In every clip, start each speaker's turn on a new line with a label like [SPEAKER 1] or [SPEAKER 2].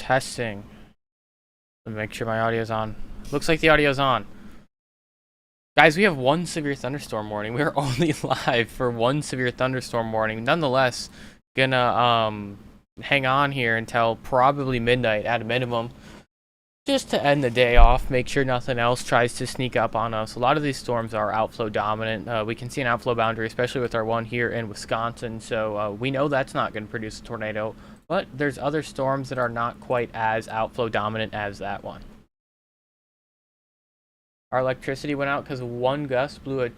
[SPEAKER 1] Testing. Let me make sure my audio's on. Looks like the audio's on. Guys, we have one severe thunderstorm warning. We're only live for one severe thunderstorm warning. Nonetheless, gonna hang on here until probably midnight at a minimum. Just to end the day off, make sure nothing else tries to sneak up on us. A lot of these storms are outflow dominant. We can see an outflow boundary, especially with our one here in Wisconsin. So we know that's not going to produce a tornado. But there's other storms that are not quite as outflow dominant as that one. Our electricity went out because one gust blew a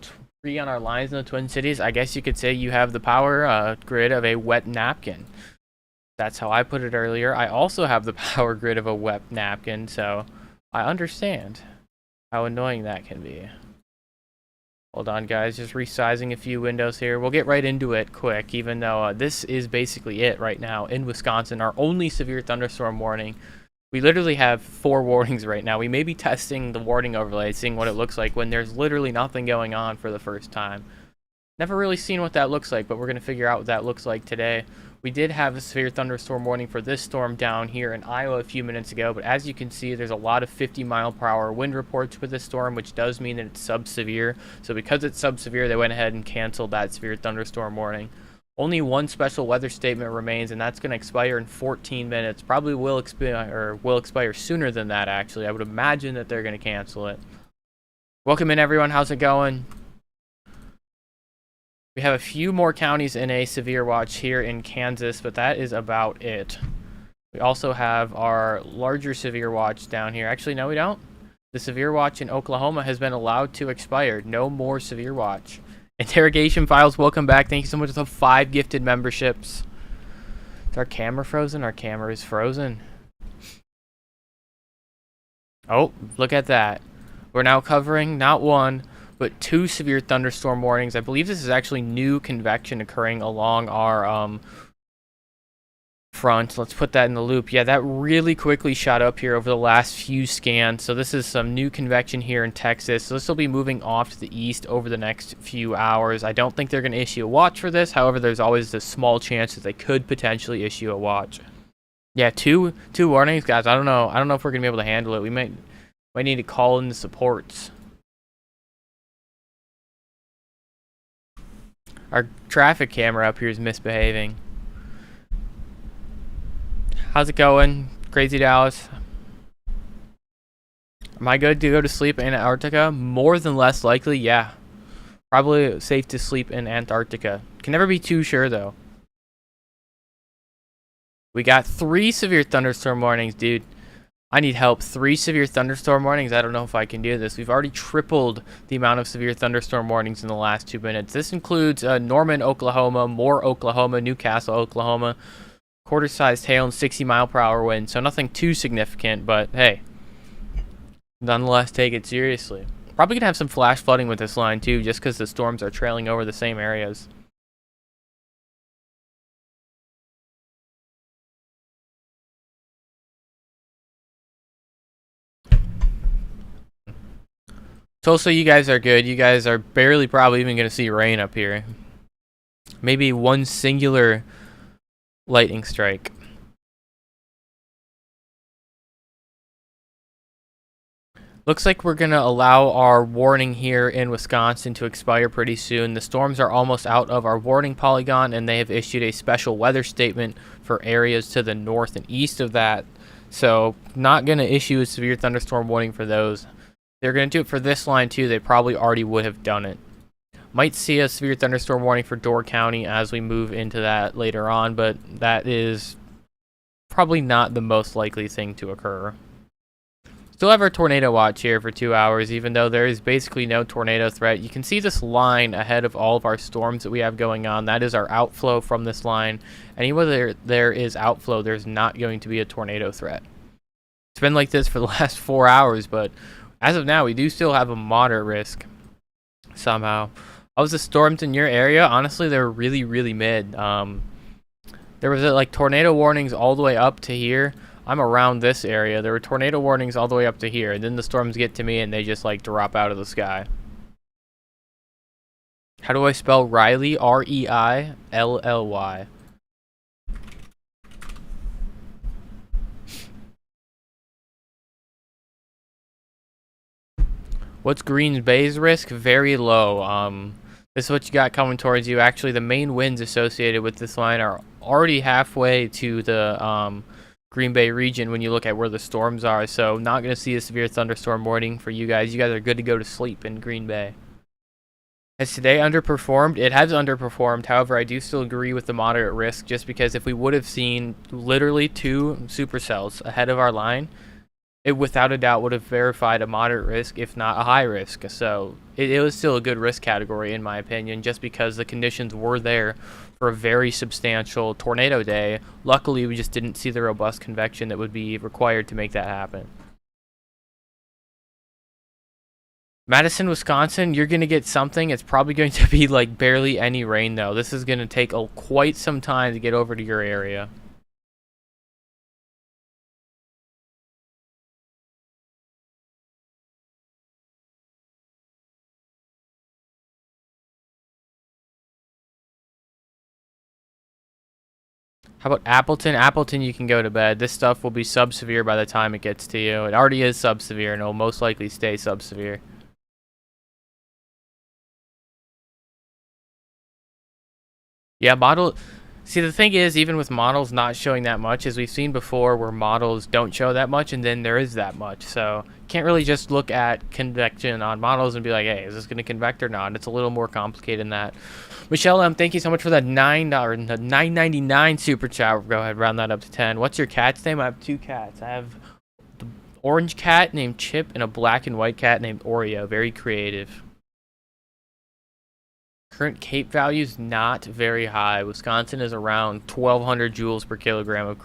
[SPEAKER 1] tree on our lines in the Twin Cities. I guess you could say you have the power grid of a wet napkin. That's how I put it earlier. I also have the power grid of a wet napkin, so I understand how annoying that can be. Hold on, guys. Just resizing a few windows here. We'll get right into it quick, even though this is basically it right now in Wisconsin. Our only severe thunderstorm warning. We literally have 4 warnings right now. We may be testing the warning overlay, seeing what it looks like when there's literally nothing going on for the first time. Never really seen what that looks like, but we're going to figure out what that looks like today. We did have a severe thunderstorm warning for this storm down here in Iowa a few minutes ago, but as you can see, there's a lot of 50-mile-per-hour wind reports with this storm, which does mean that it's sub-severe. So because it's sub-severe, they went ahead and canceled that severe thunderstorm warning. Only one special weather statement remains, and that's going to expire in 14 minutes. Probably will expire sooner than that, actually. I would imagine that they're going to cancel it. Welcome in, everyone. How's it going? We have a few more counties in a severe watch here in Kansas, but that is about it. We also have our larger severe watch down here. Actually, no, we don't. The severe watch in Oklahoma has been allowed to expire. No more severe watch. Interrogation Files, welcome back. Thank you so much for the 5 gifted memberships. Is our camera frozen? Our camera is frozen. Oh, look at that. We're now covering not one, but 2 severe thunderstorm warnings. I believe this is actually new convection occurring along our front. Let's put that in the loop. Yeah, that really quickly shot up here over the last few scans. So this is some new convection here in Texas. So this will be moving off to the east over the next few hours. I don't think they're going to issue a watch for this. However, there's always a small chance that they could potentially issue a watch. Yeah, two warnings, guys. I don't know if we're going to be able to handle it. We might need to call in the supports. Our traffic camera up here is misbehaving. How's it going, Crazy Dallas? Am I good to go to sleep in Antarctica? More than less likely, yeah. Probably safe to sleep in Antarctica. Can never be too sure, though. We got 3 severe thunderstorm warnings, dude. I need help. 3 severe thunderstorm warnings. I don't know if I can do this. We've already tripled the amount of severe thunderstorm warnings in the last 2 minutes. This includes Norman, Oklahoma, Moore, Oklahoma, Newcastle, Oklahoma, quarter-sized hail and 60-mile-per-hour wind. So nothing too significant, but hey, nonetheless, take it seriously. Probably gonna have some flash flooding with this line too, just because the storms are trailing over the same areas. Tulsa, you guys are good. You guys are barely probably even going to see rain up here. Maybe one singular lightning strike. Looks like we're going to allow our warning here in Wisconsin to expire pretty soon. The storms are almost out of our warning polygon, and they have issued a special weather statement for areas to the north and east of that. So not going to issue a severe thunderstorm warning for those. They're going to do it for this line too. They probably already would have done it. Might see a severe thunderstorm warning for Door County as we move into that later on, but that is probably not the most likely thing to occur. Still have our tornado watch here for 2 hours, even though there is basically no tornado threat. You can see this line ahead of all of our storms that we have going on. That is our outflow from this line. Anywhere there is outflow, there's not going to be a tornado threat. It's been like this for the last 4 hours, but as of now, we do still have a moderate risk somehow. How was the storms in your area? Honestly, they were really, really mid. There was like tornado warnings all the way up to here. I'm around this area. There were tornado warnings all the way up to here. And then the storms get to me and they just like drop out of the sky. How do I spell Riley? R-E-I-L-L-Y. What's Green Bay's risk? Very low. This is what you got coming towards you. Actually, the main winds associated with this line are already halfway to the Green Bay region when you look at where the storms are. So not going to see a severe thunderstorm warning for you guys. You guys are good to go to sleep in Green Bay. Has today underperformed? It has underperformed. However, I do still agree with the moderate risk just because if we would have seen literally 2 supercells ahead of our line, it without a doubt would have verified a moderate risk, if not a high risk. So it was still a good risk category in my opinion, just because the conditions were there for a very substantial tornado day. Luckily, we just didn't see the robust convection that would be required to make that happen. Madison, Wisconsin, you're going to get something. It's probably going to be like barely any rain though. This is going to take quite some time to get over to your area. How about Appleton? Appleton, you can go to bed. This stuff will be sub-severe by the time it gets to you. It already is sub-severe, and it'll most likely stay sub-severe. Yeah, model. See, the thing is, even with models not showing that much, as we've seen before, where models don't show that much, and then there is that much. So, can't really just look at convection on models and be like, hey, is this going to convect or not? It's a little more complicated than that. Michelle M, thank you so much for that $9.99 super chat. Go ahead, round that up to 10. What's your cat's name? I have 2 cats. I have the orange cat named Chip and a black and white cat named Oreo. Very creative. Current CAPE value is not very high. Wisconsin is around 1,200 joules per kilogram of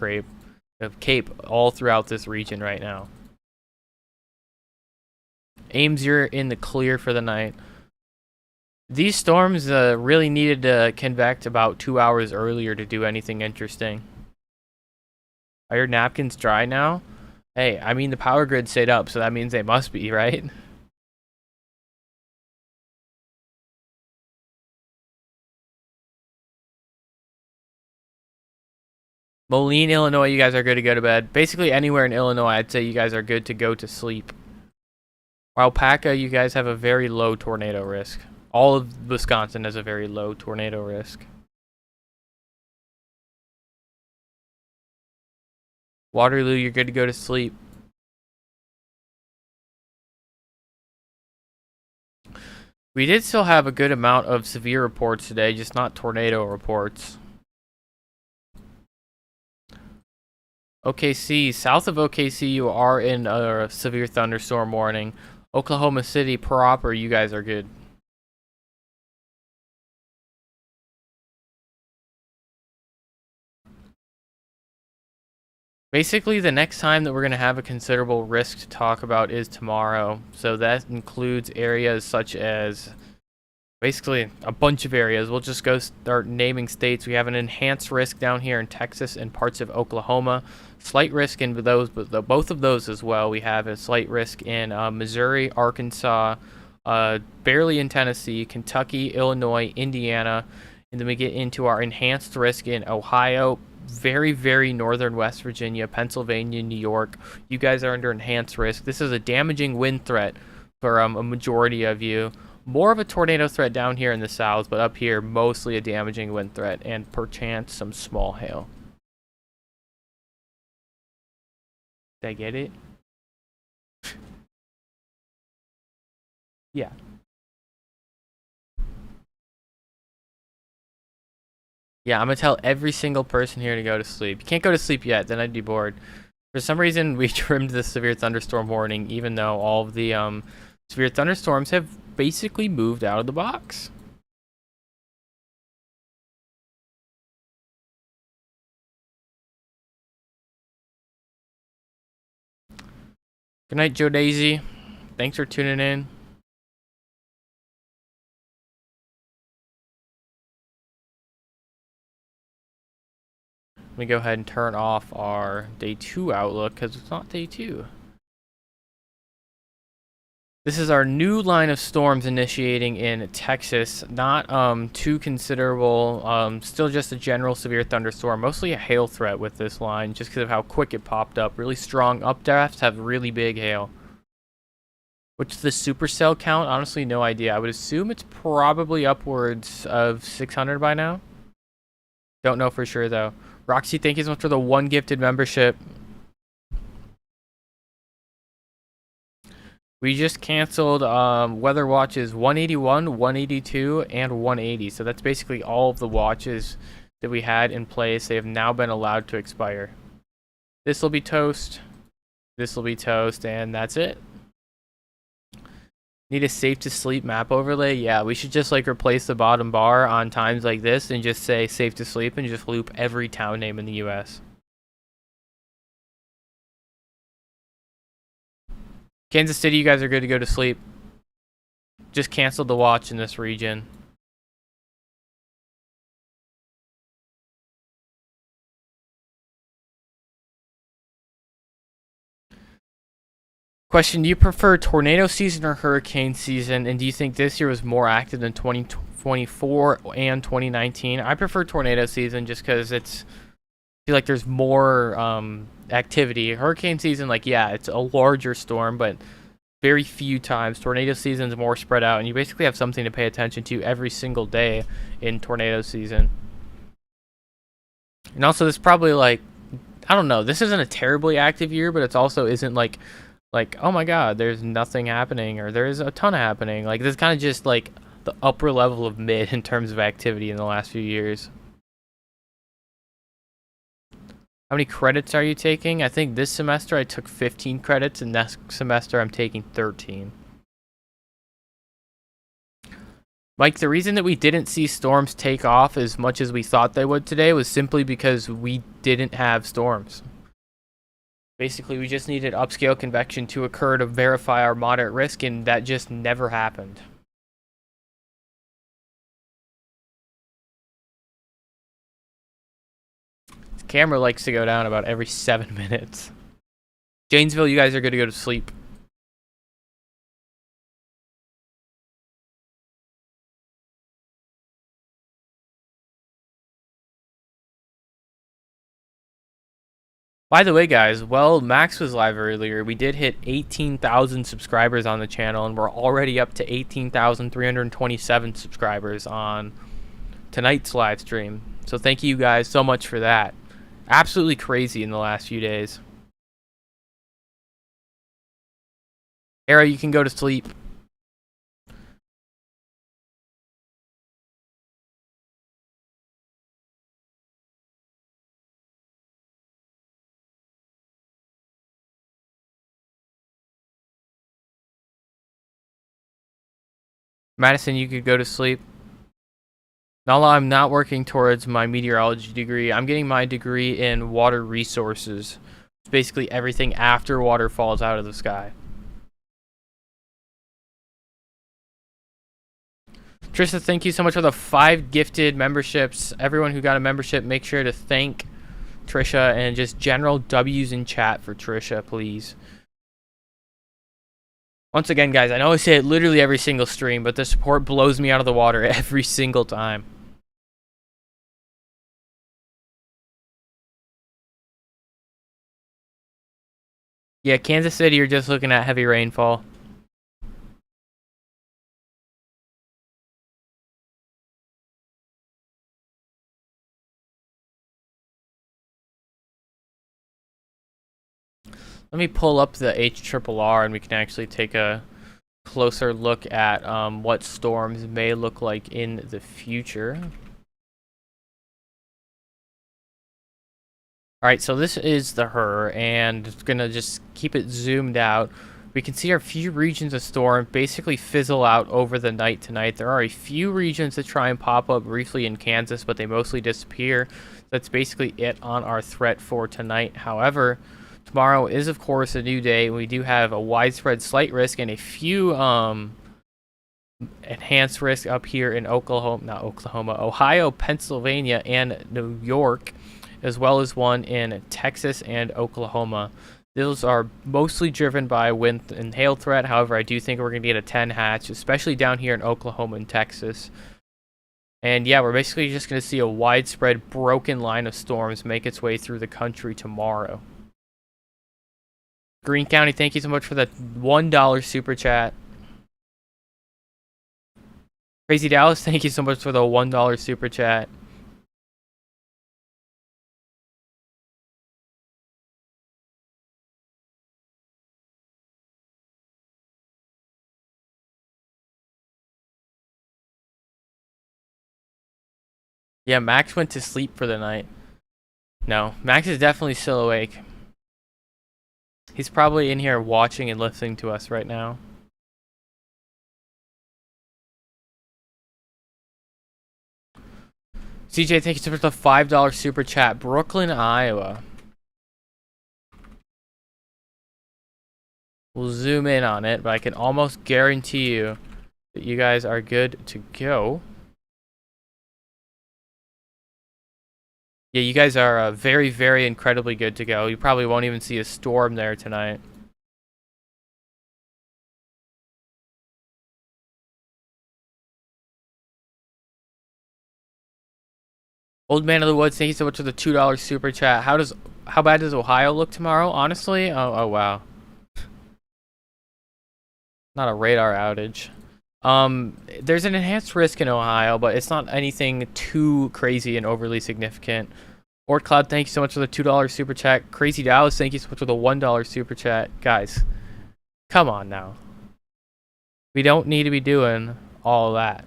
[SPEAKER 1] CAPE all throughout this region right now. Ames, you're in the clear for the night. These storms really needed to convect about 2 hours earlier to do anything interesting. Are your napkins dry now? Hey, I mean the power grid stayed up, so that means they must be, right? Moline, Illinois, you guys are good to go to bed. Basically anywhere in Illinois, I'd say you guys are good to go to sleep. Alpaca, you guys have a very low tornado risk. All of Wisconsin has a very low tornado risk. Waterloo, you're good to go to sleep. We did still have a good amount of severe reports today, just not tornado reports. OKC, south of OKC, you are in a severe thunderstorm warning. Oklahoma City proper, you guys are good. Basically, the next time that we're going to have a considerable risk to talk about is tomorrow. So that includes areas such as basically a bunch of areas. We'll just go start naming states. We have an enhanced risk down here in Texas and parts of Oklahoma. Slight risk in those, but both of those as well. We have a slight risk in Missouri, Arkansas, barely in Tennessee, Kentucky, Illinois, Indiana. And then we get into our enhanced risk in Ohio, very, very northern West Virginia, Pennsylvania, New York. You guys are under enhanced risk. This is a damaging wind threat for a majority of you. More of a tornado threat down here in the south, but up here, mostly a damaging wind threat and perchance some small hail. Did I get it? Yeah. Yeah, I'm gonna tell every single person here to go to sleep. You can't go to sleep yet, then I'd be bored. For some reason, we trimmed the severe thunderstorm warning, even though all of the severe thunderstorms have basically moved out of the box. Good night, Joe Daisy. Thanks for tuning in. Let me go ahead and turn off our day 2 outlook because it's not day 2. This is our new line of storms initiating in Texas. Not too considerable. Still just a general severe thunderstorm. Mostly a hail threat with this line just because of how quick it popped up. Really strong updrafts have really big hail. What's the supercell count? Honestly, no idea. I would assume it's probably upwards of 600 by now. Don't know for sure, though. Roxy, thank you so much for the 1 gifted membership. We just canceled weather watches 181, 182, and 180. So that's basically all of the watches that we had in place. They have now been allowed to expire. This will be toast. This will be toast, and that's it. Need a safe to sleep map overlay? Yeah, we should just like replace the bottom bar on times like this and just say safe to sleep and just loop every town name in the US. Kansas City, you guys are good to go to sleep. Just canceled the watch in this region. Question, do you prefer tornado season or hurricane season? And do you think this year was more active than 2024 and 2019? I prefer tornado season just because I feel like there's more activity. Hurricane season, like, yeah, it's a larger storm, but very few times. Tornado season is more spread out, and you basically have something to pay attention to every single day in tornado season. And also, this probably, like, I don't know, this isn't a terribly active year, but it also isn't like, oh my god, there's nothing happening, or there's a ton happening. Like, this is kind of just, like, the upper level of mid in terms of activity in the last few years. How many credits are you taking? I think this semester I took 15 credits, and next semester I'm taking 13. Mike, the reason that we didn't see storms take off as much as we thought they would today was simply because we didn't have storms. Basically, we just needed upscale convection to occur to verify our moderate risk, and that just never happened. This camera likes to go down about every 7 minutes. Janesville, you guys are good to go to sleep. By the way, guys, while Max was live earlier, we did hit 18,000 subscribers on the channel, and we're already up to 18,327 subscribers on tonight's live stream. So thank you guys so much for that. Absolutely crazy in the last few days. Era, you can go to sleep. Madison, you could go to sleep. Nala, I'm not working towards my meteorology degree. I'm getting my degree in water resources. It's basically everything after water falls out of the sky. Trisha, thank you so much for the 5 gifted memberships. Everyone who got a membership, make sure to thank Trisha, and just general W's in chat for Trisha, please. Once again, guys, I know I say it literally every single stream, but the support blows me out of the water every single time. Yeah, Kansas City, you're just looking at heavy rainfall. Let me pull up the HRRR and we can actually take a closer look at what storms may look like in the future. Alright, so this is the HRRR, and it's going to just keep it zoomed out. We can see our few regions of storm basically fizzle out over the night tonight. There are a few regions that try and pop up briefly in Kansas, but they mostly disappear. That's basically it on our threat for tonight. However, tomorrow is, of course, a new day. We do have a widespread slight risk and a few enhanced risk up here in Ohio, Pennsylvania, and New York, as well as one in Texas and Oklahoma. Those are mostly driven by wind and hail threat. However, I do think we're going to get a 10 hatch, especially down here in Oklahoma and Texas. And yeah, we're basically just going to see a widespread broken line of storms make its way through the country tomorrow. Greene County, thank you so much for the $1 super chat. Crazy Dallas, thank you so much for the $1 super chat. Yeah, Max went to sleep for the night. No, Max is definitely still awake. He's probably in here watching and listening to us right now. CJ, thank you so much for the $5 super chat. Brooklyn, Iowa. We'll zoom in on it, but I can almost guarantee you that you guys are good to go. Yeah, you guys are very, very incredibly good to go. You probably won't even see a storm there tonight. Old Man of the Woods, thank you so much for the $2 super chat. How bad does Ohio look tomorrow? Honestly, oh wow. Not a radar outage. There's an enhanced risk in Ohio, but it's not anything too crazy and overly significant. Ort Cloud, thank you so much for the $2 super chat. Crazy Dallas, thank you so much for the $1 super chat. Guys, come on now. We don't need to be doing all of that.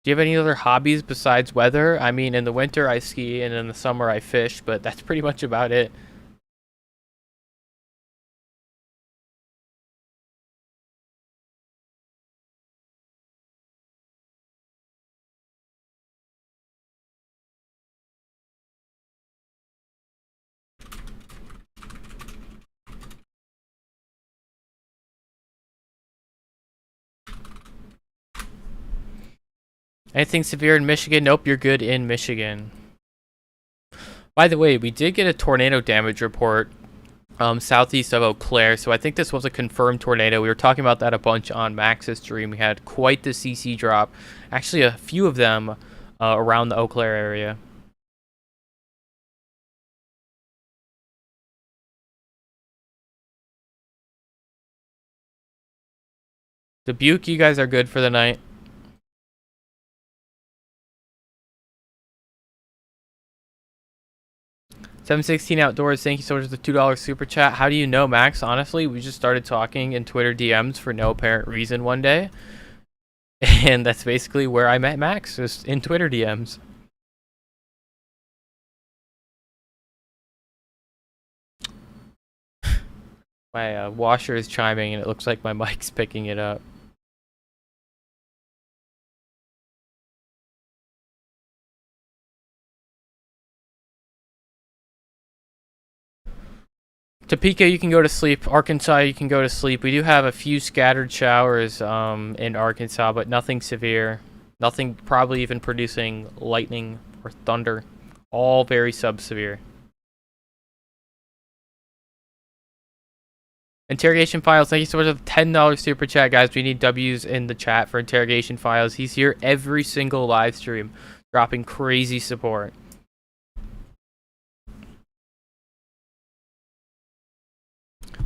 [SPEAKER 1] Do you have any other hobbies besides weather? I mean, in the winter I ski and in the summer I fish, but that's pretty much about it. Anything severe in Michigan? Nope, you're good in Michigan. By the way, we did get a tornado damage report southeast of Eau Claire, so I think this was a confirmed tornado. We were talking about that a bunch on Max's stream. We had quite the CC drop. Actually, a few of them around the Eau Claire area. Dubuque, you guys are good for the night. 716 Outdoors, thank you so much for the $2 super chat. How do you know, Max? Honestly, we just started talking in Twitter DMs for no apparent reason one day. And that's basically where I met Max, just in Twitter DMs. My washer is chiming and it looks like my mic's picking it up. Topeka, you can go to sleep. Arkansas, you can go to sleep. We do have a few scattered showers in Arkansas, but nothing severe. Nothing probably even producing lightning or thunder. All very sub-severe. Interrogation Files, thank you so much for the $10 super chat, guys. We need W's in the chat for Interrogation Files. He's here every single live stream, dropping crazy support.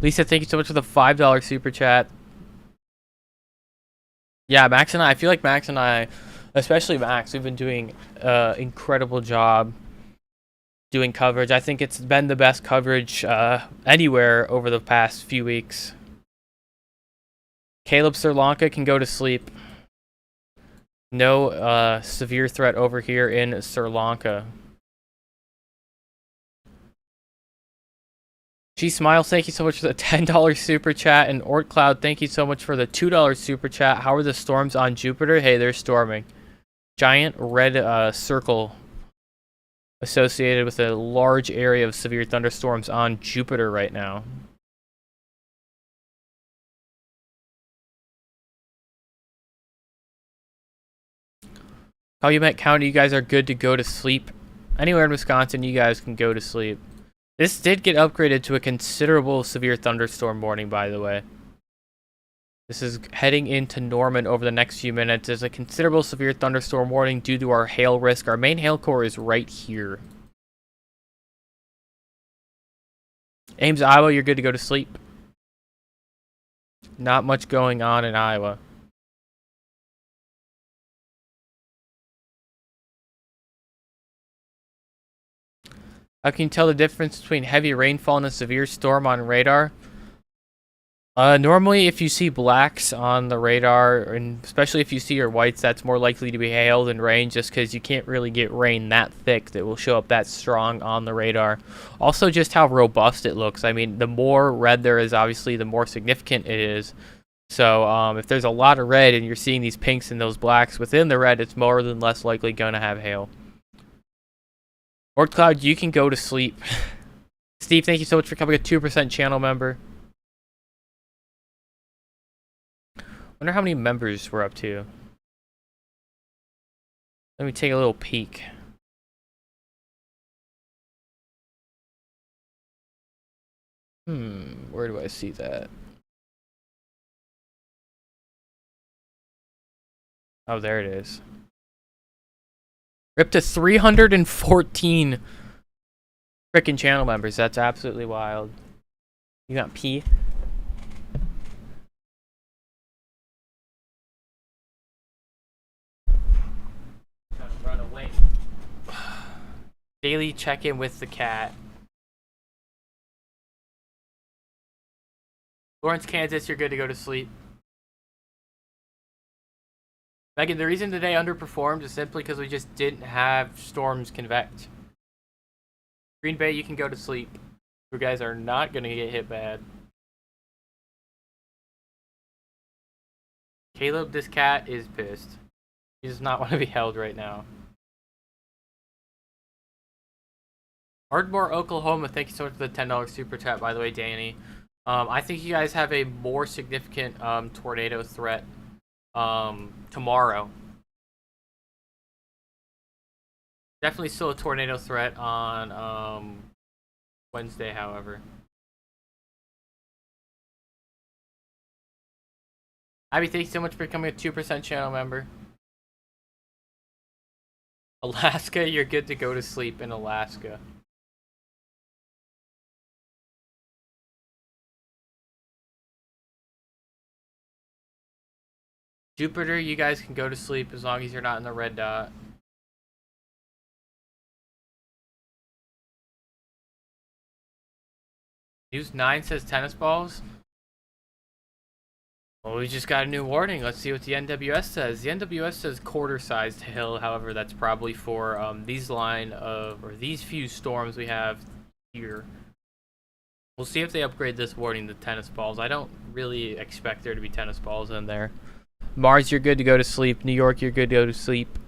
[SPEAKER 1] Lisa, thank you so much for the $5 super chat. Yeah, Max and I feel like Max and I, especially Max, we've been doing an incredible job doing coverage. I think it's been the best coverage anywhere over the past few weeks. Caleb Sri Lanka can go to sleep. No severe threat over here in Sri Lanka. G Smiles, thank you so much for the $10 super chat. And Ort Cloud, thank you so much for the $2 super chat. How are the storms on Jupiter? Hey, they're storming. Giant red circle associated with a large area of severe thunderstorms on Jupiter right now. Calumet County, you guys are good to go to sleep. Anywhere in Wisconsin, you guys can go to sleep. This did get upgraded to a considerable severe thunderstorm warning, by the way. This is heading into Norman over the next few minutes. There's a considerable severe thunderstorm warning due to our hail risk. Our main hail core is right here. Ames, Iowa, you're good to go to sleep. Not much going on in Iowa. How can you tell the difference between heavy rainfall and a severe storm on radar? Normally, if you see blacks on the radar, and especially if you see your whites, that's more likely to be hail than rain, just because you can't really get rain that thick that will show up that strong on the radar. Also, just how robust it looks. I mean, the more red there is, obviously, the more significant it is. So, if there's a lot of red and you're seeing these pinks and those blacks within the red, it's more than less likely going to have hail. Or Cloud, you can go to sleep. Steve, thank you so much for becoming a 2% channel member. Wonder how many members we're up to. Let me take a little peek. Where do I see that? Oh, there it is. We're up to 314 freaking channel members. That's absolutely wild. You got P? Trying to run away. Daily check-in with the cat. Lawrence, Kansas, you're good to go to sleep. Megan, the reason today underperformed is simply because we just didn't have storms convect. Green Bay, you can go to sleep. You guys are not going to get hit bad. Caleb, this cat is pissed. He does not want to be held right now. Ardmore, Oklahoma, thank you so much for the $10 super chat, by the way, Danny. I think you guys have a more significant tornado threat tomorrow. Definitely still a tornado threat on Wednesday, however. Abby, thank you so much for becoming a 2% channel member. Alaska, you're good to go to sleep in Alaska. Jupiter, you guys can go to sleep as long as you're not in the red dot. News 9 says tennis balls. Well, we just got a new warning. Let's see what the NWS says. The NWS says quarter-sized hail. However, that's probably for these few storms we have here. We'll see if they upgrade this warning to tennis balls. I don't really expect there to be tennis balls in there. Mars, you're good to go to sleep. New York, you're good to go to sleep.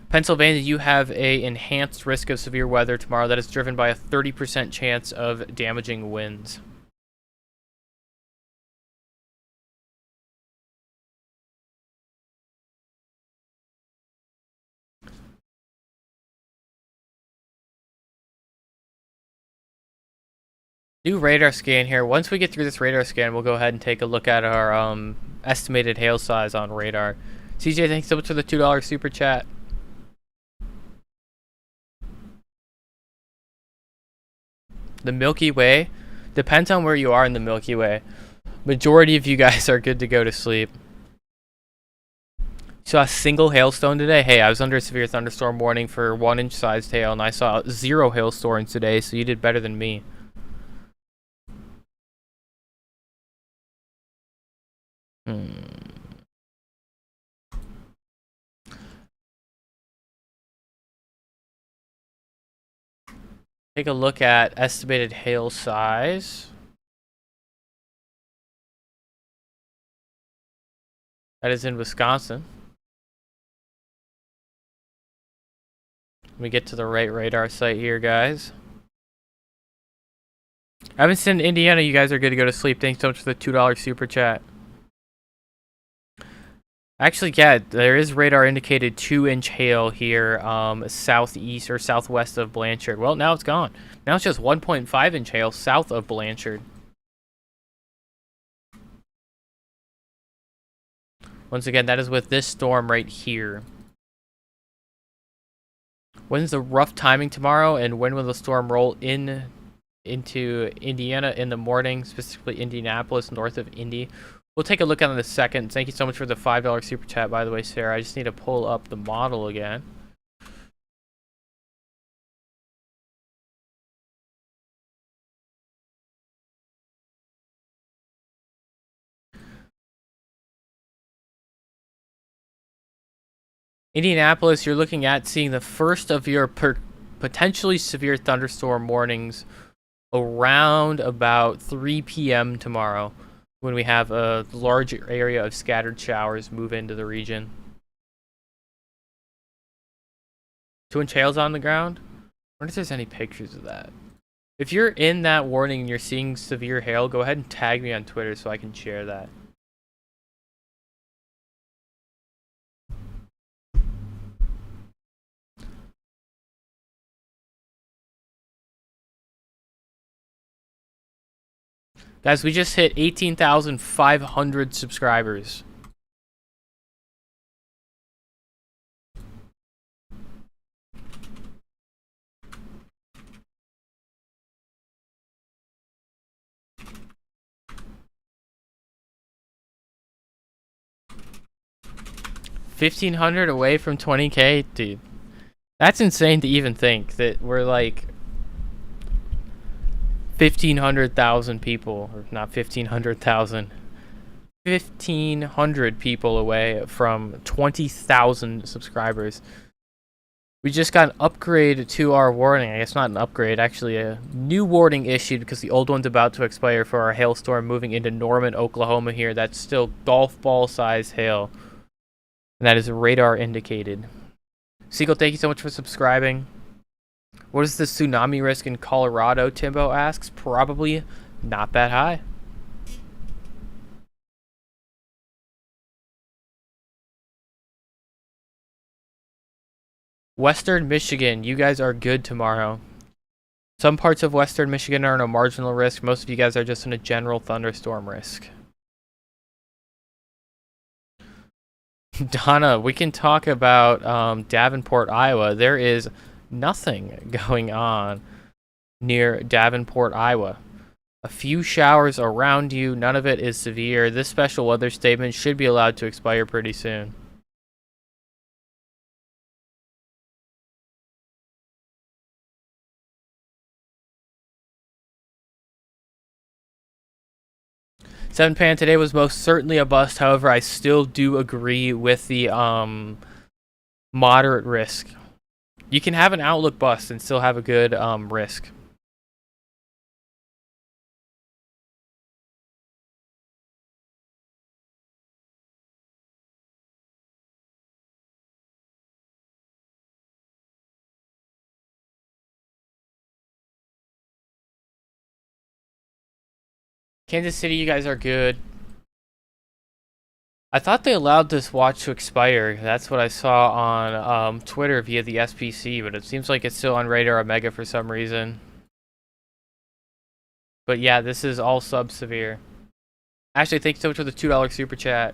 [SPEAKER 1] Pennsylvania, you have a enhanced risk of severe weather tomorrow that is driven by a 30% chance of damaging winds. New radar scan here. Once we get through this radar scan, we'll go ahead and take a look at our estimated hail size on radar. CJ, thanks so much for the $2 super chat. The Milky Way depends on where you are in the Milky Way. Majority of you guys are good to go to sleep. Saw a single hailstone today. Hey, I was under a severe thunderstorm warning for 1-inch sized hail, and I saw 0 hailstones today, so you did better than me. Take a look at estimated hail size. That is in Wisconsin. Let me get to the right radar site here, guys. Evanston, Indiana, you guys are good to go to sleep. Thanks so much for the $2 super chat. Actually, yeah, there is radar indicated 2-inch hail here, southeast or southwest of Blanchard. Well, now it's gone. Now it's just 1.5-inch hail south of Blanchard. Once again, that is with this storm right here. When's the rough timing tomorrow, and when will the storm roll into Indiana in the morning, specifically Indianapolis, north of Indy? We'll take a look at it in a second. Thank you so much for the $5 super chat, by the way, Sarah. I just need to pull up the model again. Indianapolis, you're looking at seeing the first of your potentially severe thunderstorm warnings around about 3 p.m. tomorrow, when we have a large area of scattered showers move into the region. 2-inch hail's on the ground? I wonder if there's any pictures of that. If you're in that warning and you're seeing severe hail, go ahead and tag me on Twitter so I can share that. Guys, we just hit 18,500 subscribers. $1,500 away from 20K, dude. That's insane to even think that we're like 1,500,000 people, or not 1,500,000, 1,500 people away from 20,000 subscribers. We just got an upgrade to our warning. I guess not an upgrade, actually a new warning issued because the old one's about to expire for our hailstorm moving into Norman, Oklahoma here. That's still golf ball size hail. And that is radar indicated. Siegel, thank you so much for subscribing. What is the tsunami risk in Colorado? Timbo asks. Probably not that high. Western Michigan, you guys are good tomorrow. Some parts of Western Michigan are in a marginal risk. Most of you guys are just in a general thunderstorm risk. Donna, we can talk about Davenport, Iowa. There is nothing going on near Davenport, Iowa. A few showers around you. None of it is severe. This special weather statement should be allowed to expire pretty soon. Seven Pan today was most certainly a bust. However, I still do agree with the moderate risk. You can have an outlook bust and still have a good risk. Kansas City, you guys are good. I thought they allowed this watch to expire. That's what I saw on Twitter via the SPC, but it seems like it's still on Radar Omega for some reason. But yeah, this is all sub-severe. Actually, thank you so much for the $2 super chat.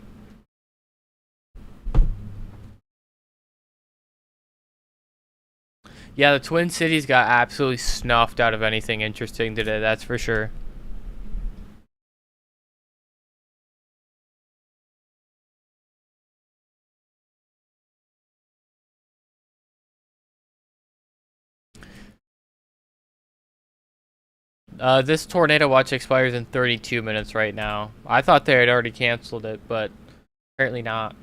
[SPEAKER 1] Yeah, the Twin Cities got absolutely snuffed out of anything interesting today, that's for sure. This tornado watch expires in 32 minutes right now. I thought they had already canceled it, but apparently not.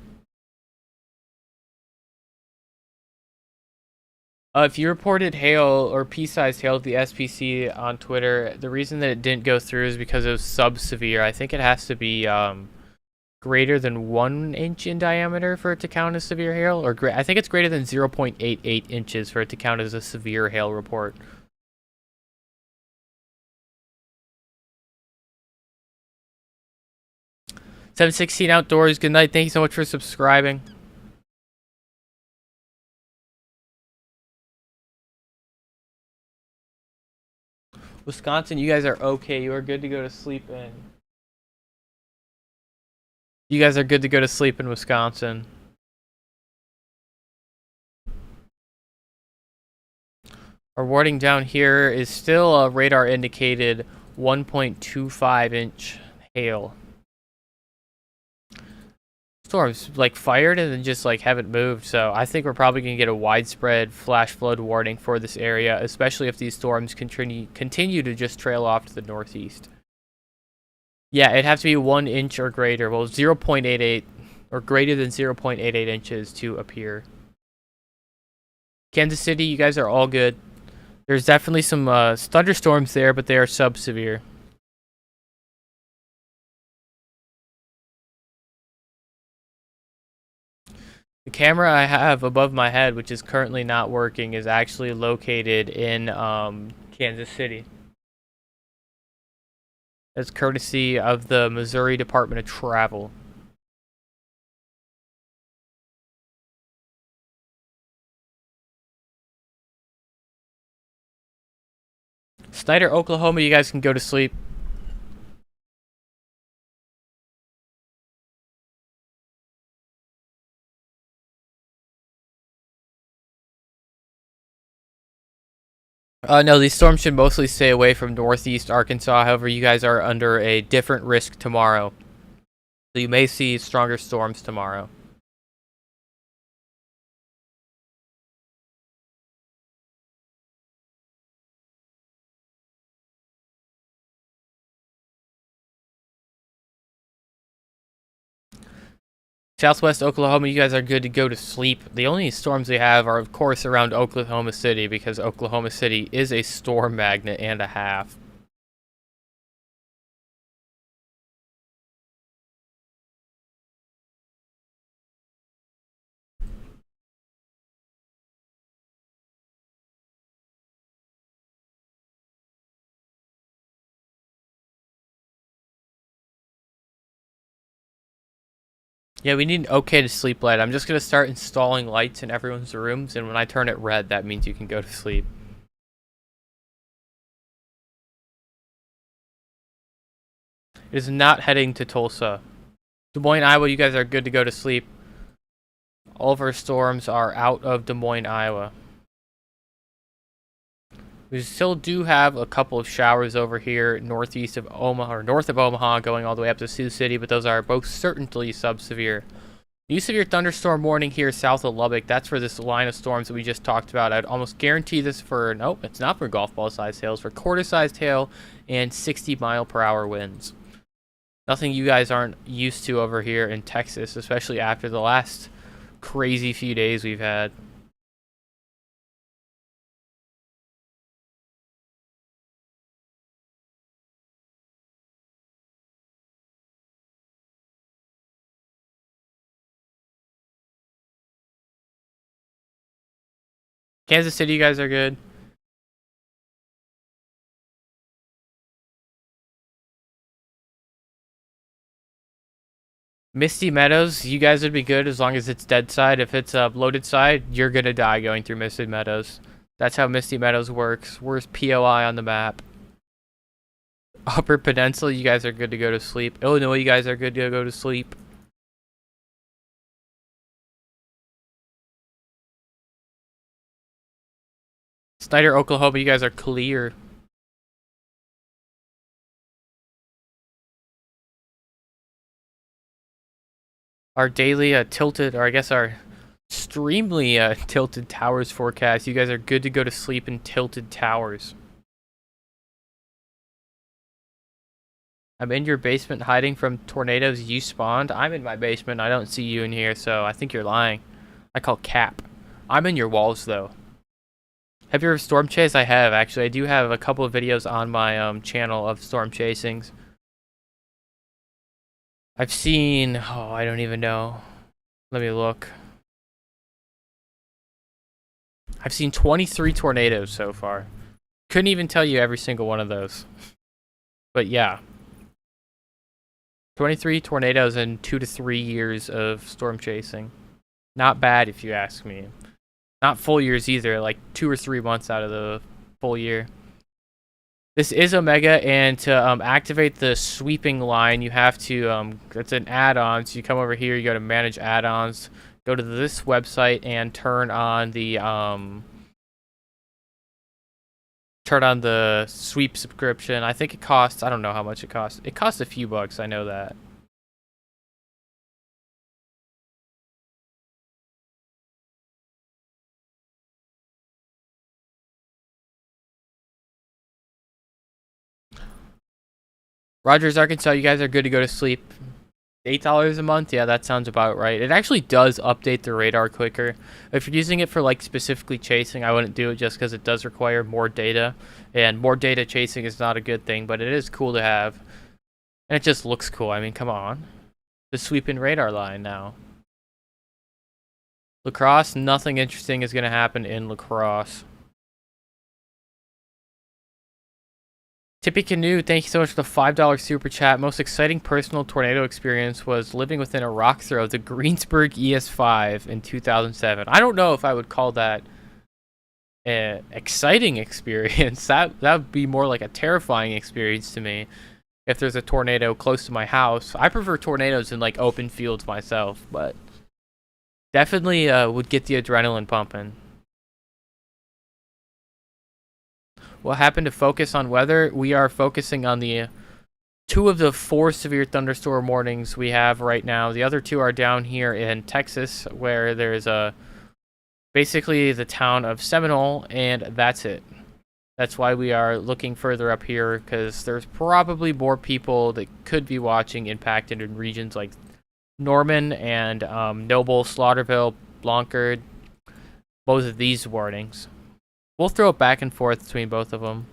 [SPEAKER 1] If you reported hail or pea-sized hail to the SPC on Twitter, the reason that it didn't go through is because it was sub-severe. I think it has to be greater than 1 inch in diameter for it to count as severe hail, or I think it's greater than 0.88 inches for it to count as a severe hail report. 716 Outdoors, good night. Thank you so much for subscribing. Wisconsin, you guys are okay. You are good to go to sleep in. You guys are good to go to sleep in Wisconsin. Our warning down here is still a radar indicated 1.25 inch hail. Storms like fired and then just like haven't moved, so I think we're probably gonna get a widespread flash flood warning for this area, especially if these storms continue to just trail off to the northeast. Yeah, it'd have to be 1 inch or greater. Well, 0.88 or greater than 0.88 inches to appear. Kansas City, you guys are all good. There's definitely some thunderstorms there, but they are sub-severe. The camera I have above my head, which is currently not working, is actually located in Kansas City. That's courtesy of the Missouri Department of Travel. Snyder, Oklahoma, you guys can go to sleep. No, these storms should mostly stay away from northeast Arkansas. However, you guys are under a different risk tomorrow. So you may see stronger storms tomorrow. Southwest Oklahoma, you guys are good to go to sleep. The only storms we have are, of course, around Oklahoma City, because Oklahoma City is a storm magnet and a half. Yeah, we need an okay to sleep light. I'm just going to start installing lights in everyone's rooms, and when I turn it red, that means you can go to sleep. It is not heading to Tulsa. Des Moines, Iowa, you guys are good to go to sleep. All of our storms are out of Des Moines, Iowa. We still do have a couple of showers over here northeast of Omaha, or north of Omaha, going all the way up to Sioux City, but those are both certainly sub-severe. New severe thunderstorm warning here south of Lubbock. That's for this line of storms that we just talked about. I'd almost guarantee this for, nope, it's not for golf ball sized hail, it's for quarter sized hail and 60-mile-per-hour winds. Nothing you guys aren't used to over here in Texas, especially after the last crazy few days we've had. Kansas City, you guys are good. Misty Meadows, you guys would be good as long as it's dead side. If it's a loaded side, you're gonna die going through Misty Meadows. That's how Misty Meadows works. Where's POI on the map? Upper Peninsula, you guys are good to go to sleep. Illinois, you guys are good to go to sleep. Snyder, Oklahoma, you guys are clear. Our daily tilted, or I guess our extremely tilted towers forecast. You guys are good to go to sleep in tilted towers. I'm in your basement hiding from tornadoes you spawned. I'm in my basement. I don't see you in here, so I think you're lying. I call cap. I'm in your walls, though. Have you ever storm chased? I have, actually. I do have a couple of videos on my channel of storm chasings. I've seen... oh, I don't even know. Let me look. I've seen 23 tornadoes so far. Couldn't even tell you every single one of those. But yeah. 23 tornadoes in 2 to 3 years of storm chasing. Not bad if you ask me. Not full years either, like 2 or 3 months out of the full year. This is Omega, and to activate the sweeping line, you have to, it's an add-on, so you come over here, you go to manage add-ons, go to this website, and turn on the, turn on the sweep subscription. I think it costs, I don't know how much it costs. It costs a few bucks, I know that. Rogers, Arkansas, you guys are good to go to sleep. $8 a month? Yeah, that sounds about right. It actually does update the radar quicker. If you're using it for like specifically chasing, I wouldn't do it just because it does require more data. And more data chasing is not a good thing, but it is cool to have. And it just looks cool. I mean, come on. The sweeping radar line now. Lacrosse, nothing interesting is going to happen in Lacrosse. Tippy Canoe, thank you so much for the $5 super chat. Most exciting personal tornado experience was living within a rock throw of the Greensburg ES5 in 2007. I don't know if I would call that an exciting experience. That would be more like a terrifying experience to me if there's a tornado close to my house. I prefer tornadoes in like open fields myself, but definitely would get the adrenaline pumping. What happened to focus on weather? We are focusing on the 2 of the 4 severe thunderstorm warnings we have right now. The other 2 are down here in Texas, where there's basically the town of Seminole, and that's it. That's why we are looking further up here, because there's probably more people that could be watching impacted in regions like Norman and Noble, Slaughterville, Blanchard. Both of these warnings. We'll throw it back and forth between both of them.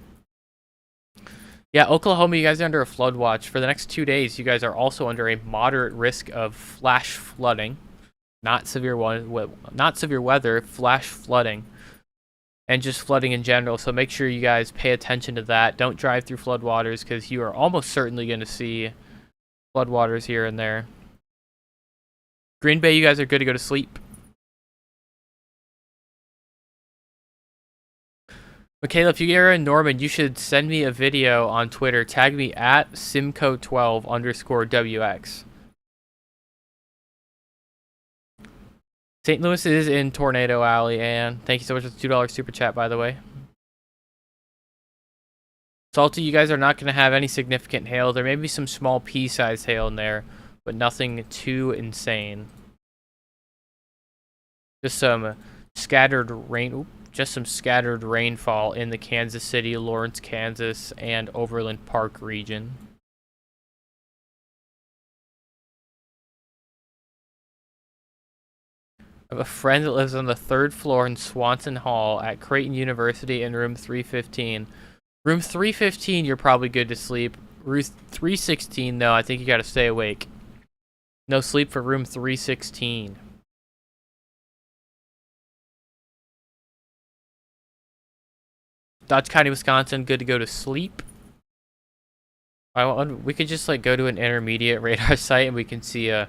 [SPEAKER 1] Yeah, Oklahoma, you guys are under a flood watch. For the next 2 days, you guys are also under a moderate risk of flash flooding. Not severe weather, flash flooding. And just flooding in general. So make sure you guys pay attention to that. Don't drive through floodwaters, because you are almost certainly going to see floodwaters here and there. Green Bay, you guys are good to go to sleep. Michaela, if you're in Norman, you should send me a video on Twitter. Tag me at Simco12_WX. St. Louis is in Tornado Alley, and thank you so much for the $2 super chat, by the way. Salty, you guys are not going to have any significant hail. There may be some small pea-sized hail in there, but nothing too insane. Just some scattered rain. Just some scattered rainfall in the Kansas City, Lawrence, Kansas, and Overland Park region. I have a friend that lives on the 3rd floor in Swanson Hall at Creighton University in room 315. Room 315, you're probably good to sleep. Room 316, though, I think you gotta stay awake. No sleep for room 316. Dodge County, Wisconsin, good to go to sleep. We could just like go to an intermediate radar site and we can see the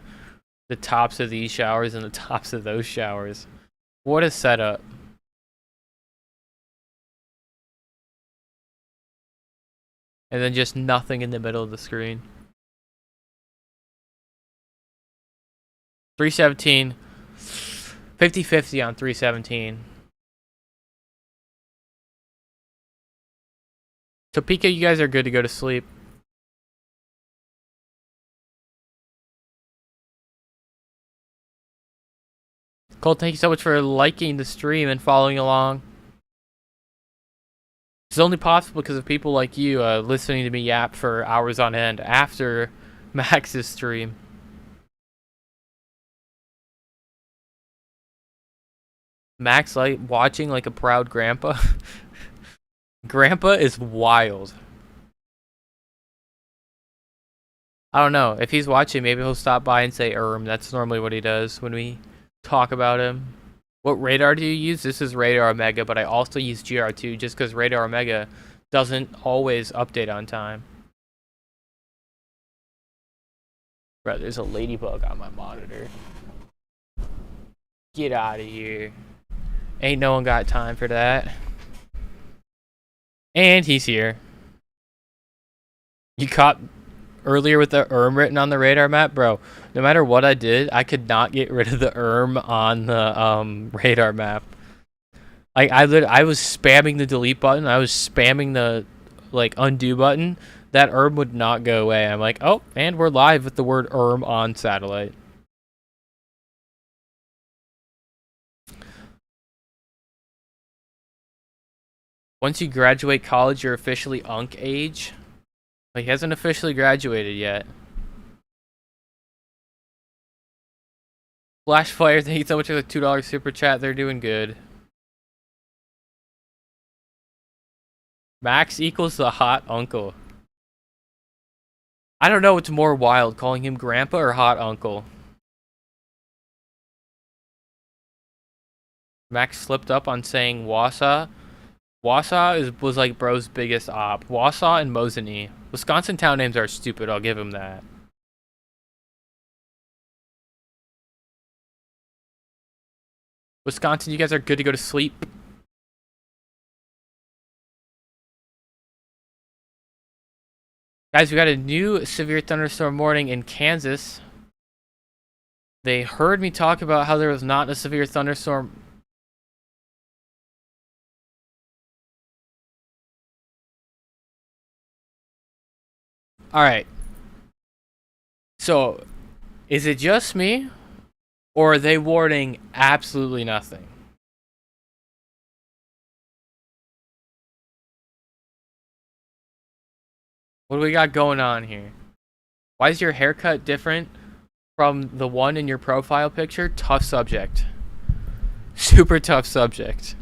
[SPEAKER 1] tops of these showers and the tops of those showers. What a setup. And then just nothing in the middle of the screen. 317. 50-50 on 317. Topeka, you guys are good to go to sleep. Cole, thank you so much for liking the stream and following along. It's only possible because of people like you listening to me yap for hours on end after Max's stream. Max like watching like a proud grandpa. Grandpa is wild. I don't know. If he's watching, maybe he'll stop by and say That's normally what he does when we talk about him. What radar do you use? This is Radar Omega, but I also use GR2 just because Radar Omega doesn't always update on time. Bro, there's a ladybug on my monitor. Get out of here. Ain't no one got time for that. And he's here. You caught earlier with the written on the radar map? Bro, no matter what I did, I could not get rid of the on the radar map. Like I was spamming the delete button. I was spamming the like undo button. That would not go away. I'm like, oh, and we're live with the word on satellite. Once you graduate college, you're officially unk age. Like, he hasn't officially graduated yet. Flashfire, thank you so much for the $2 super chat. They're doing good. Max equals the hot uncle. I don't know what's more wild, calling him grandpa or hot uncle. Max slipped up on saying Wausau. Wausau was like bro's biggest op. Wausau and Mosinee. Wisconsin town names are stupid, I'll give him that. Wisconsin, you guys are good to go to sleep. Guys, we got a new severe thunderstorm warning in Kansas. They heard me talk about how there was not a severe thunderstorm. Alright. So, is it just me? Or are they warning absolutely nothing? What do we got going on here? Why is your haircut different from the one in your profile picture? Tough subject. Super tough subject.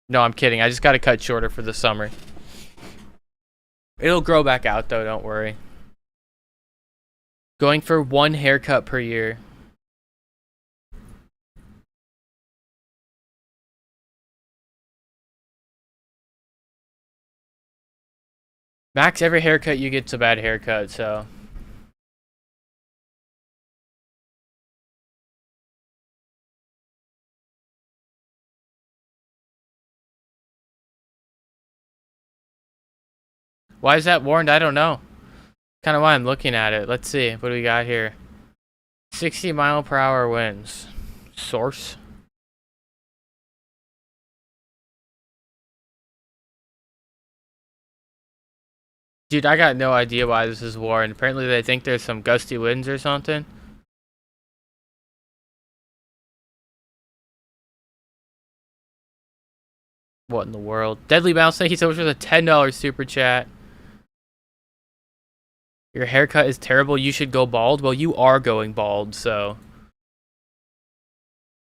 [SPEAKER 1] No, I'm kidding. I just got to cut shorter for the summer. It'll grow back out, though. Don't worry. Going for one haircut per year. Max, every haircut you get's a bad haircut, so. Why is that warned? I don't know. Kind of why I'm looking at it. Let's see. What do we got here? 60-mile-per-hour winds. Source. Dude, I got no idea why this is warned. Apparently they think there's some gusty winds or something. What in the world? Deadly Bounce, thank you so much for the $10 super chat. Your haircut is terrible. You should go bald. Well, you are going bald, so.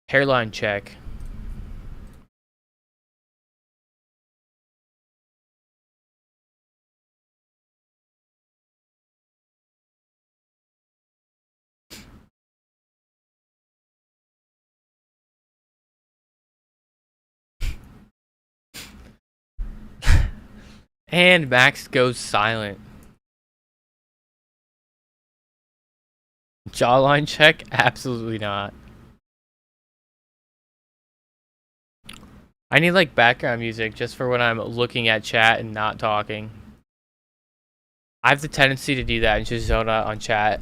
[SPEAKER 1] Hairline check. And Max goes silent. Jawline check? Absolutely not. I need like background music just for when I'm looking at chat and not talking. I have the tendency to do that and just zone out on chat.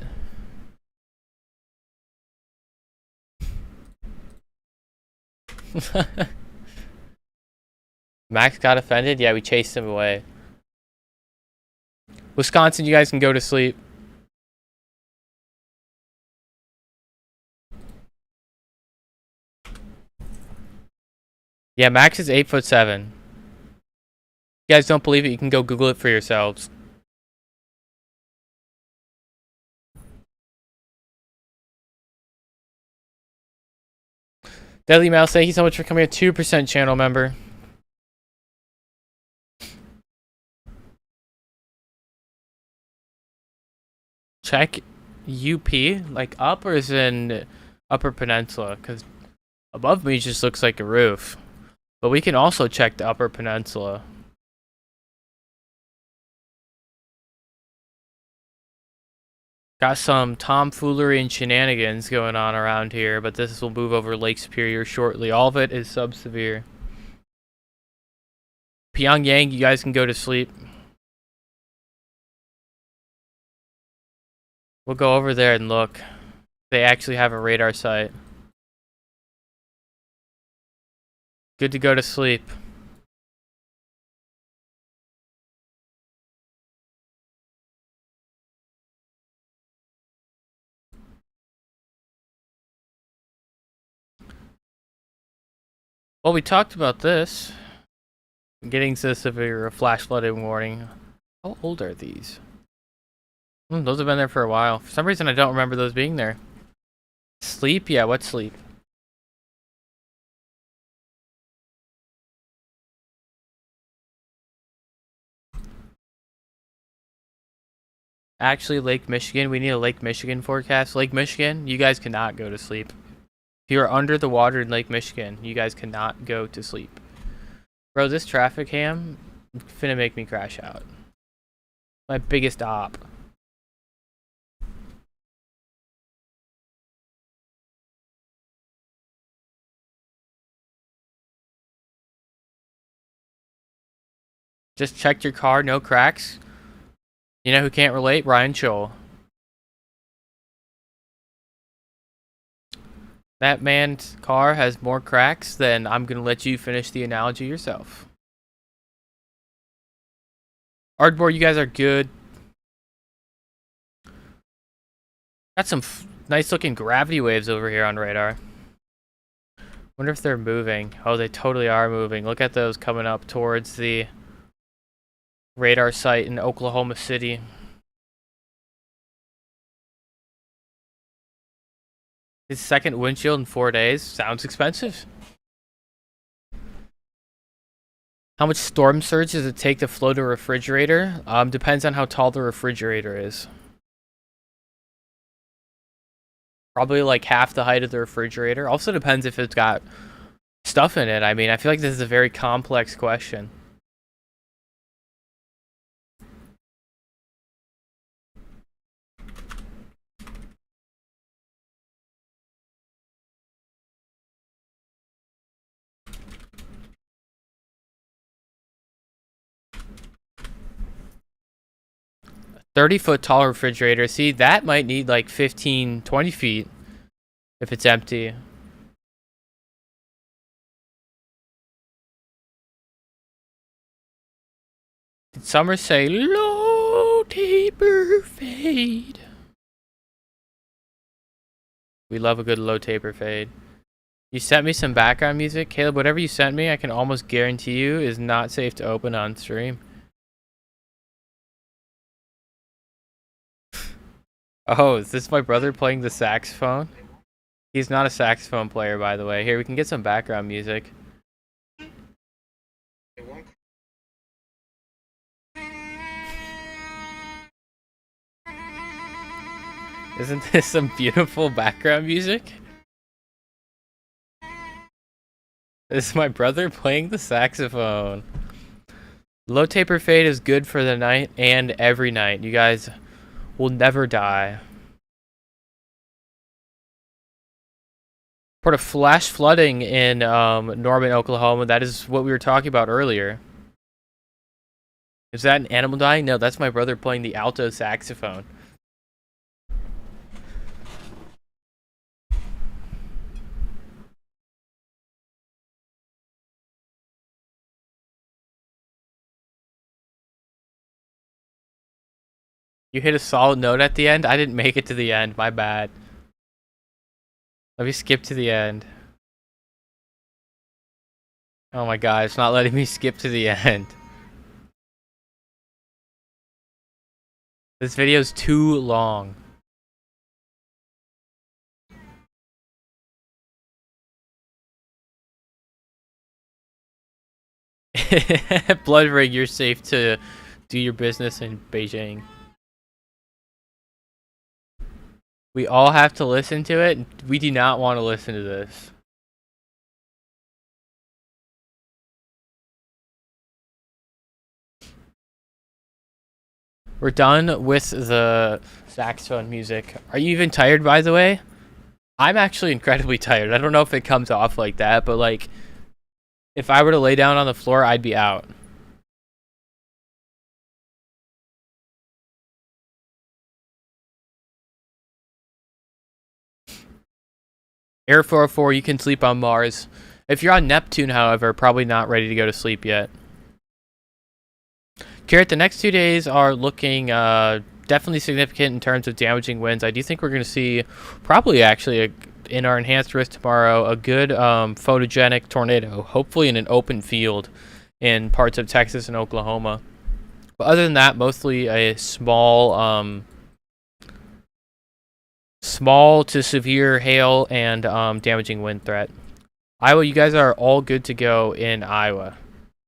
[SPEAKER 1] Max got offended? Yeah, we chased him away. Wisconsin, you guys can go to sleep. Yeah, Max is 8'7". You guys don't believe it? You can go Google it for yourselves. Deadly Mouse, thank you so much for coming a 2% channel member. Check UP, like up, or is it in Upper Peninsula? Because above me just looks like a roof. But we can also check the Upper Peninsula. Got some tomfoolery and shenanigans going on around here, but this will move over Lake Superior shortly. All of it is sub-severe. Pyongyang, you guys can go to sleep. We'll go over there and look. They actually have a radar site. Good to go to sleep. Well, we talked about this. Getting to severe flash flooding warning. How old are these? Those have been there for a while. For some reason, I don't remember those being there. Sleep? Yeah, what sleep? Actually, Lake Michigan. We need a Lake Michigan forecast. Lake Michigan, you guys cannot go to sleep. If you are under the water in Lake Michigan, you guys cannot go to sleep. Bro, this traffic ham finna make me crash out. My biggest op. Just checked your car, no cracks. You know who can't relate? Ryan Scholl. That man's car has more cracks than I'm gonna let you finish the analogy yourself. Ardmore, you guys are good. Got some nice looking gravity waves over here on radar. Wonder if they're moving. Oh, they totally are moving. Look at those coming up towards the radar site in Oklahoma City. His second windshield in 4 days. Sounds expensive. How much storm surge does it take to float a refrigerator? Depends on how tall the refrigerator is. Probably like half the height of the refrigerator. Also depends if it's got stuff in it. I mean, I feel like this is a very complex question. A 30-foot tall refrigerator. See, that might need like 15, 20 feet if it's empty. Did Summer say low taper fade? We love a good low taper fade. You sent me some background music. Caleb, whatever you sent me, I can almost guarantee you is not safe to open on stream. Oh, is this my brother playing the saxophone? He's not a saxophone player, by the way. Here, we can get some background music. Isn't this some beautiful background music? This is my brother playing the saxophone. Low taper fade is good for the night and every night. You guys will never die. Report of flash flooding in Norman, Oklahoma. That is what we were talking about earlier. Is that an animal dying? No, that's my brother playing the alto saxophone. You hit a solid note at the end? I didn't make it to the end. My bad. Let me skip to the end. Oh my god, it's not letting me skip to the end. This video's too long. Blood Ring, you're safe to do your business in Beijing. We all have to listen to it. We do not want to listen to this. We're done with the saxophone music. Are you even tired, by the way? I'm actually incredibly tired. I don't know if it comes off like that, but like, if I were to lay down on the floor, I'd be out. Air 404, you can sleep on Mars. If you're on Neptune, however, probably not ready to go to sleep yet. Garrett, the next 2 days are looking definitely significant in terms of damaging winds. I do think we're going to see probably actually in our enhanced risk tomorrow a good photogenic tornado, hopefully in an open field in parts of Texas and Oklahoma. But other than that, mostly a small to severe hail and damaging wind threat. Iowa, you guys are all good to go in Iowa.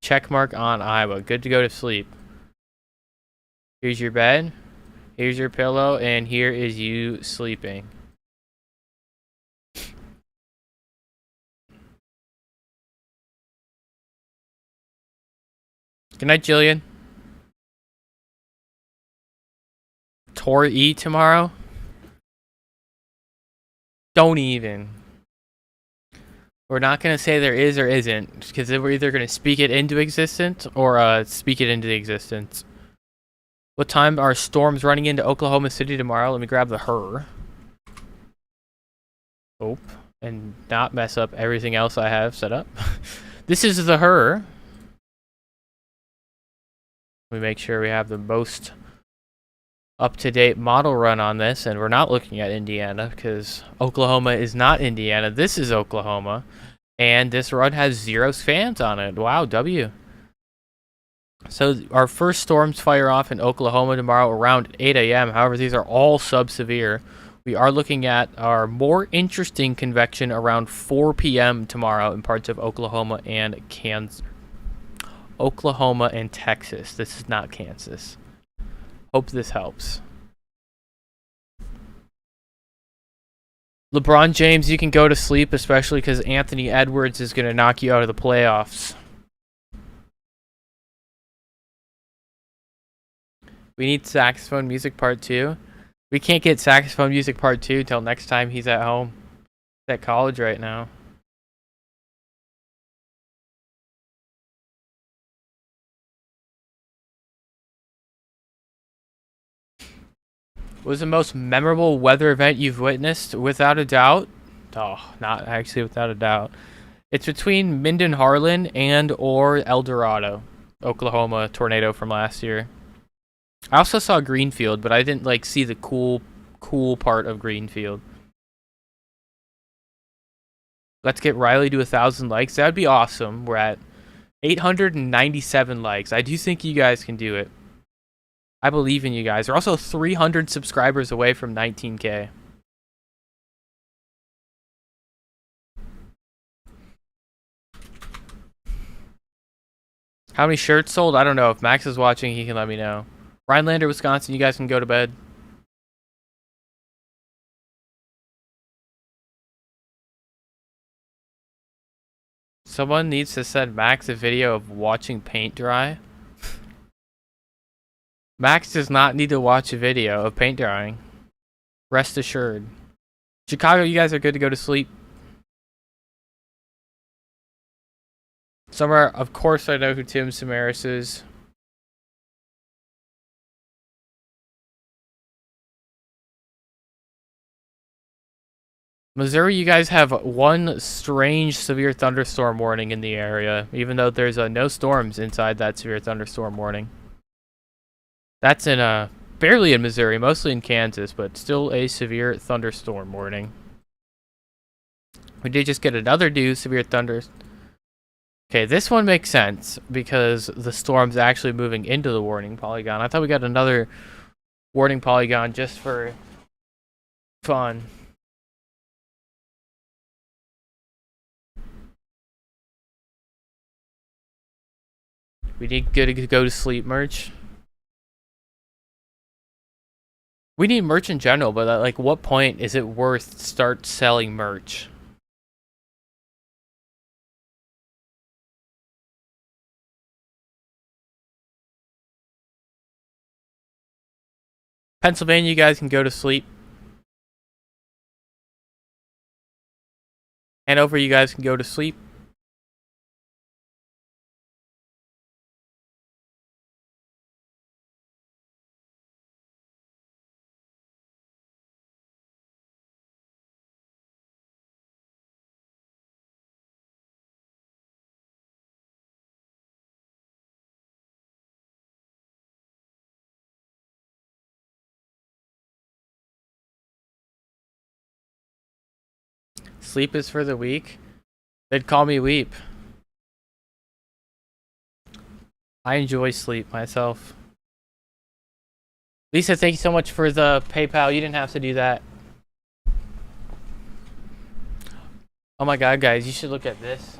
[SPEAKER 1] Check mark on Iowa. Good to go to sleep. Here's your bed. Here's your pillow. And here is you sleeping. Good night, Jillian. Tor E tomorrow? Don't even. We're not going to say there is or isn't, because we're either going to speak it into existence or speak it into the existence. What time are storms running into Oklahoma City tomorrow? Let me grab the her. Oh, and not mess up everything else I have set up. This is the her. We make sure we have the most up-to-date model run on this, and we're not looking at Indiana because Oklahoma is not Indiana. This is Oklahoma, and this run has 0 fans on it. Wow, W. So our first storms fire off in Oklahoma tomorrow around 8 a.m. However, these are all sub-severe. We are looking at our more interesting convection around 4 p.m. tomorrow in parts of Oklahoma and Kansas. Oklahoma and Texas. This is not Kansas. Hope this helps. LeBron James, you can go to sleep, especially because Anthony Edwards is going to knock you out of the playoffs. We need saxophone music part 2. We can't get saxophone music part 2 till next time he's at home. He's at college right now. What was the most memorable weather event you've witnessed? Without a doubt. Oh, not actually without a doubt. It's between Minden Harlan and or El Dorado, Oklahoma tornado from last year. I also saw Greenfield, but I didn't like see the cool part of Greenfield. Let's get Riley to 1,000 likes. That would be awesome. We're at 897 likes. I do think you guys can do it. I believe in you guys. We're also 300 subscribers away from 19K. How many shirts sold? I don't know. If Max is watching, he can let me know. Rhinelander, Wisconsin, you guys can go to bed. Someone needs to send Max a video of watching paint dry. Max does not need to watch a video of paint drying. Rest assured. Chicago, you guys are good to go to sleep. Somewhere, of course, I know who Tim Samaras is. Missouri, you guys have one strange severe thunderstorm warning in the area, even though there's no storms inside that severe thunderstorm warning. That's in barely in Missouri, mostly in Kansas, but still a severe thunderstorm warning. We did just get another new severe thunder. Okay, this one makes sense because the storm's actually moving into the warning polygon. I thought we got another warning polygon just for fun. We need good to go to sleep merch. We need merch in general, but at like what point is it worth start selling merch? Pennsylvania, you guys can go to sleep. Hanover, you guys can go to sleep. Sleep is for the weak. They'd call me weep. I enjoy sleep myself. Lisa, thank you so much for the PayPal. You didn't have to do that. Oh my god, guys, you should look at this.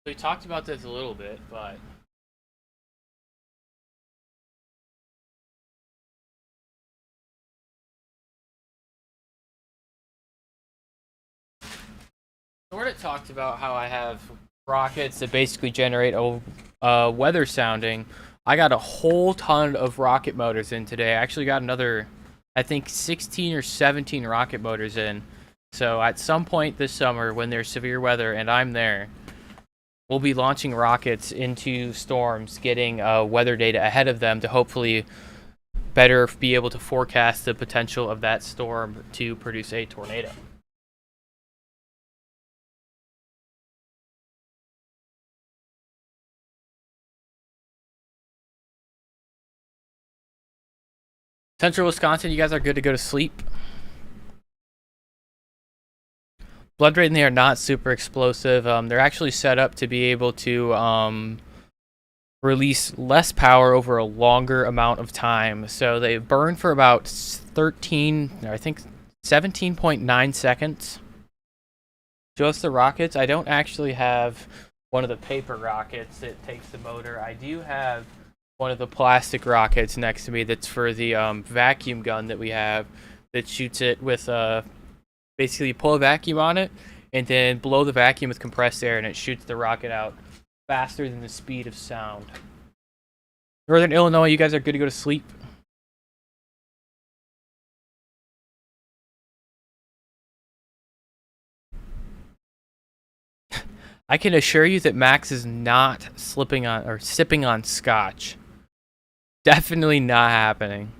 [SPEAKER 1] We talked about this a little bit, but sort of talked about how I have rockets that basically generate a weather sounding. I got a whole ton of rocket motors in today. I actually got another, I think, 16 or 17 rocket motors in. So at some point this summer, when there's severe weather and I'm there, we'll be launching rockets into storms, getting weather data ahead of them to hopefully better be able to forecast the potential of that storm to produce a tornado. Central Wisconsin, you guys are good to go to sleep. Blood rate in there are not super explosive. They're actually set up to be able to release less power over a longer amount of time. So they burn for about 17.9 seconds. Just the rockets. I don't actually have one of the paper rockets that takes the motor. I do have one of the plastic rockets next to me that's for the vacuum gun that we have that shoots it with basically pull a vacuum on it and then blow the vacuum with compressed air and it shoots the rocket out faster than the speed of sound. Northern Illinois, you guys are good to go to sleep. I can assure you that Max is not slipping on or sipping on scotch. Definitely not happening.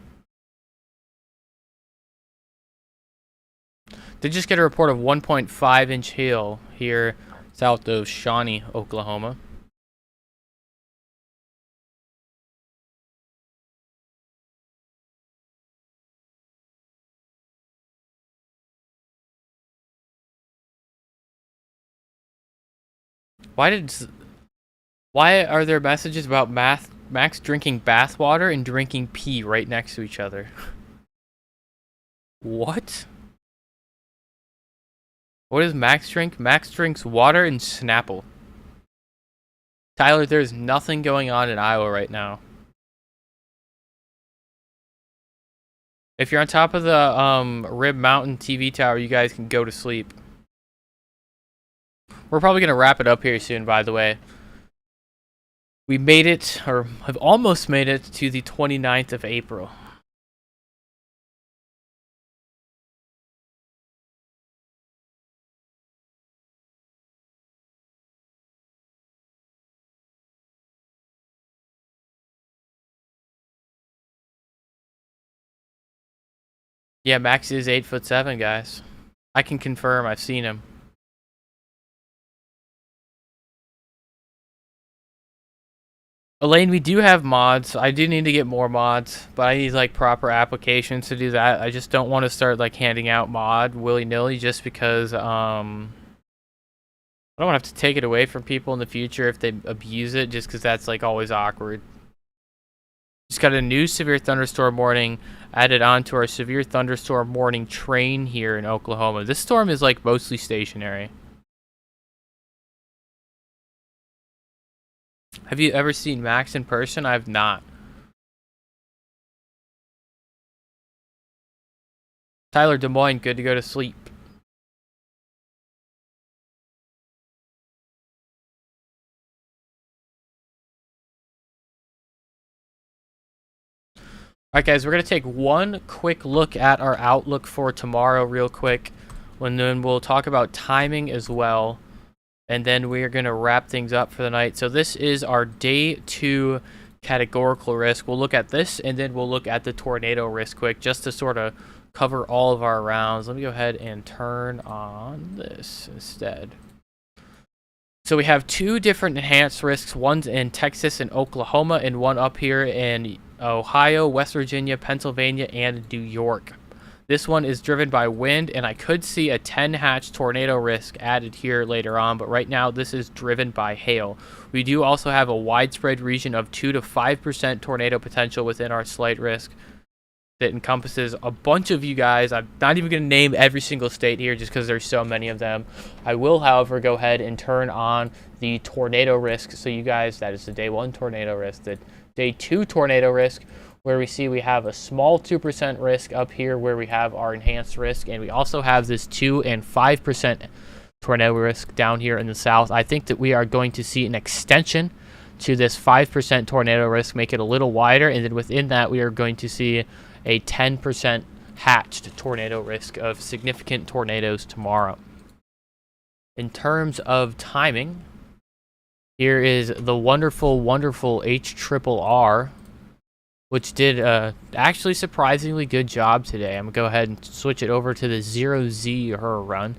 [SPEAKER 1] Did just get a report of 1.5-inch hail here south of Shawnee, Oklahoma. Why are there messages about Max drinking bathwater and drinking pee right next to each other? What? What does Max drink? Max drinks water and Snapple. Tyler, there's nothing going on in Iowa right now. If you're on top of the Rib Mountain TV tower, you guys can go to sleep. We're probably going to wrap it up here soon, by the way. We made it, or have almost made it, to the 29th of April. Yeah, Max is 8'7", guys. I can confirm, I've seen him. Elaine, we do have mods. I do need to get more mods, but I need like proper applications to do that. I just don't want to start like handing out mod willy-nilly just because I don't want to have to take it away from people in the future if they abuse it, just because that's like always awkward. Just got a new severe thunderstorm warning added onto our severe thunderstorm warning train here in Oklahoma. This storm is like mostly stationary. Have you ever seen Max in person? I have not. Tyler, Des Moines, good to go to sleep. Alright guys, we're going to take one quick look at our outlook for tomorrow real quick. And then we'll talk about timing as well. And then we're going to wrap things up for the night. So this is our day 2 categorical risk. We'll look at this and then we'll look at the tornado risk quick just to sort of cover all of our rounds. Let me go ahead and turn on this instead. So we have 2 different enhanced risks. One's in Texas and Oklahoma and one up here in Ohio, West Virginia, Pennsylvania, and New York. This one is driven by wind, and I could see a 10 hatch tornado risk added here later on, but right now this is driven by hail. We do also have a widespread region of 2 to 5% tornado potential within our slight risk that encompasses a bunch of you guys. I'm not even going to name every single state here just because there's so many of them. I will, however, go ahead and turn on the tornado risk. So you guys, that is the day 1 tornado risk. The day 2 tornado risk, where we have a small 2% risk up here where we have our enhanced risk. And we also have this 2 and 5% tornado risk down here in the south. I think that we are going to see an extension to this 5% tornado risk, make it a little wider. And then within that, we are going to see a 10% hatched tornado risk of significant tornadoes tomorrow. In terms of timing, here is the wonderful, wonderful HRRR, which did actually surprisingly good job today. I'm going to go ahead and switch it over to the 0Z her run.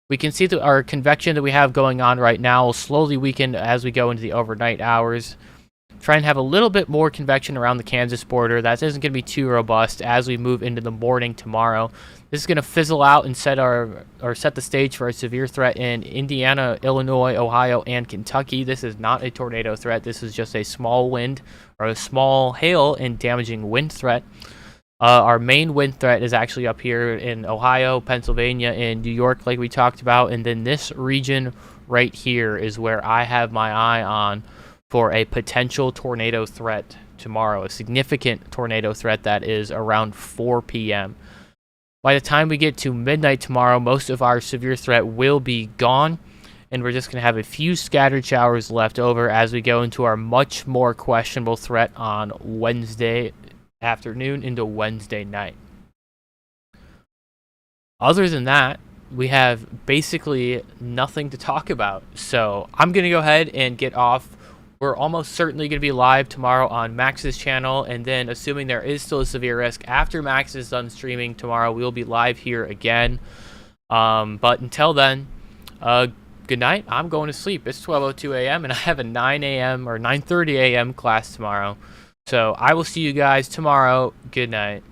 [SPEAKER 1] We can see that our convection that we have going on right now will slowly weaken as we go into the overnight hours. Try and have a little bit more convection around the Kansas border. That isn't going to be too robust as we move into the morning tomorrow. This is going to fizzle out and set the stage for a severe threat in Indiana, Illinois, Ohio, and Kentucky. This is not a tornado threat. This is just a small wind or a small hail and damaging wind threat. Our main wind threat is actually up here in Ohio, Pennsylvania, and New York, like we talked about. And then this region right here is where I have my eye on for a potential tornado threat tomorrow, a significant tornado threat that is around 4 p.m. By the time we get to midnight tomorrow, most of our severe threat will be gone, and we're just going to have a few scattered showers left over as we go into our much more questionable threat on Wednesday afternoon into Wednesday night. Other than that, we have basically nothing to talk about, so I'm going to go ahead and get off. We're almost certainly going to be live tomorrow on Max's channel, and then assuming there is still a severe risk, after Max is done streaming tomorrow, we'll be live here again. But until then, good night. I'm going to sleep. It's 12:02 a.m., and I have a 9 a.m. or 9:30 a.m. class tomorrow. So I will see you guys tomorrow. Good night.